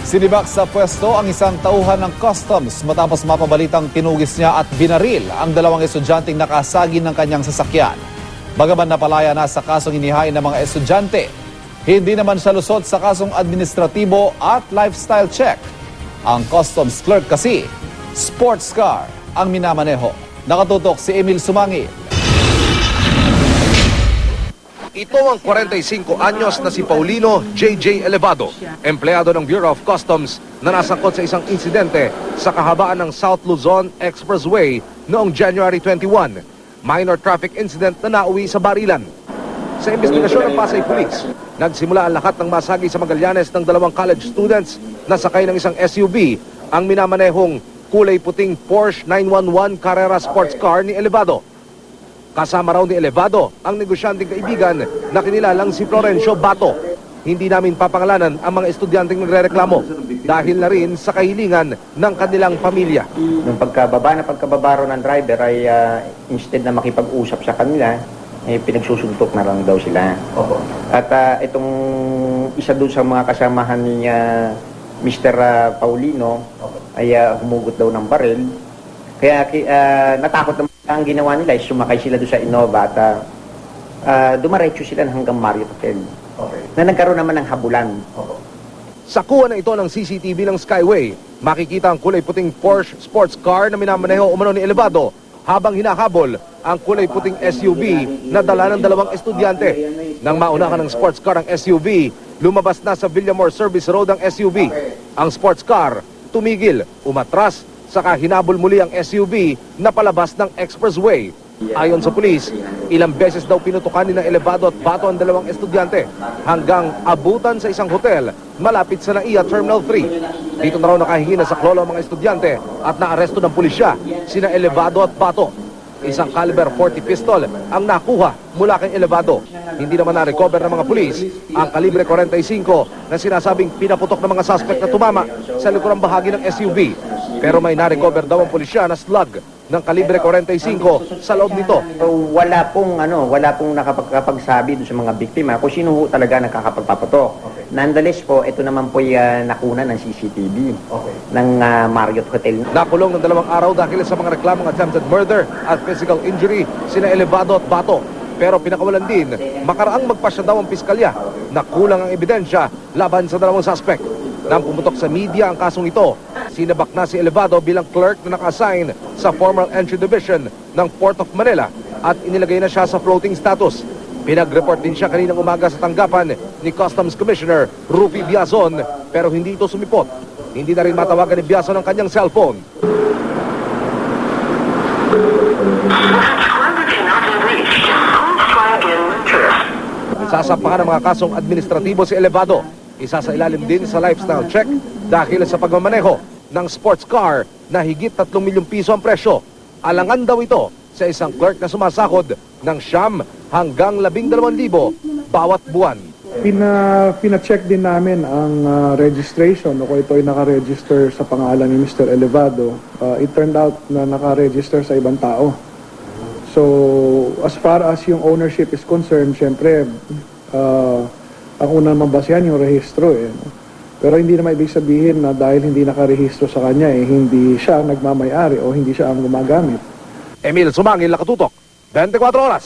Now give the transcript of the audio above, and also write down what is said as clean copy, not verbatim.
Sinibak sa pwesto ang isang tauhan ng customs matapos mapabalitang tinugis niya at binaril ang dalawang estudyanteng nakasagin ng kanyang sasakyan. Bagaman napalaya na sa kasong inihain ng mga estudyante, hindi naman siya lusot sa kasong administratibo at lifestyle check. Ang customs clerk kasi, sports car ang minamaneho. Nakatutok si Emil Sumangi. Ito ang 45 anyos na si Paulino J.J. Elevado, empleyado ng Bureau of Customs na nasangkot sa isang insidente sa kahabaan ng South Luzon Expressway noong January 21. Minor traffic incident na nauwi sa barilan. Sa investigasyon ng Pasay Police, nagsimula ang lahat ng masagi sa Magallanes ng dalawang college students na sakay ng isang SUV ang minamanehong kulay puting Porsche 911 Carrera sports car ni Elevado. Kasama raw ni Elevado ang negosyanteng kaibigan na kinilalang si Florencio Bato. Hindi namin papangalanan ang mga estudyanteng nagrereklamo dahil na rin sa kahilingan ng kanilang pamilya. Nung pagkababa ng driver ay instead na makipag-usap sa kanila, pinagsusuntok na lang daw sila. At itong isa doon sa mga kasamahan ni Mr. Paulino ay humugot daw ng baril. Kaya natakot naman ang ginawa nila ay sumakay sila doon sa Innova at dumaretso sila hanggang Marriott Hotel. Na nagkaroon naman ng habulan. Sa kuha na ito ng CCTV ng Skyway, makikita ang kulay puting Porsche sports car na minamaneho umano ni Elevado habang hinahabol ang kulay puting SUV na dala ng dalawang estudyante. Nang maunahan ng sports car ang SUV, lumabas na sa Villamor Service Road ang SUV. Ang sports car tumigil, umatras, saka hinabol muli ang SUV na palabas ng expressway. Ayon sa pulis, ilang beses daw pinutukan ni na Elevado at Bato ang dalawang estudyante hanggang abutan sa isang hotel malapit sa NAIA Terminal 3. Dito na raw nakahingi na sa klolo ang mga estudyante at naaresto ng pulisya sina Elevado at Bato. Isang caliber 40 pistol ang nakuha mula kay Elevado. Hindi naman na-recover ng mga pulis ang kalibre 45 na sinasabing pinaputok ng mga suspect na tumama sa likurang bahagi ng SUV. Pero may na-recover daw ang pulisya na slug ng kalibre 45 sa loob nito. Wala pong nakapagsabi doon sa mga biktima kung sino talaga nakakapagpapatok. Nonetheless po, ito naman po nakuna ng CCTV ng Marriott Hotel. Nakulong ng 2 araw dahil sa mga reklamong attempted murder at physical injury sina Elevado at Bato. Pero pinakawalan din, makaraang magpasya daw ang piskalya na kulang ang ebidensya laban sa dalawang suspect. Nang pumutok sa media ang kasong ito, sinabak na si Elevado bilang clerk na naka-assign sa Formal Entry Division ng Port of Manila at inilagay na siya sa floating status. Pinag-report din siya kaninang umaga sa tanggapan ni Customs Commissioner Rufy Biazon pero hindi ito sumipot. Hindi na rin matawagan ni Biazon ang kanyang cellphone. Sasampahan ng mga kasong administratibo si Elevado. Isa sa ilalim din sa lifestyle check dahil sa pagmamaneho ng sports car na higit 3 milyong piso ang presyo. Alangan daw ito sa isang clerk na sumasahod ng 9 hanggang 12,000 bawat buwan. Pina-check din namin ang registration o kung ito ay nakaregister sa pangalan ni Mr. Elevado. It turned out na nakaregister sa ibang tao. So, as far as yung ownership is concerned, syempre, ang unang mabasihan yung rehistro. Pero hindi naman ibig sabihin na dahil hindi nakarehistro sa kanya, hindi siya nagmamayari o hindi siya ang gumagamit. Emil Sumangil, Nakatutok, 24 Oras.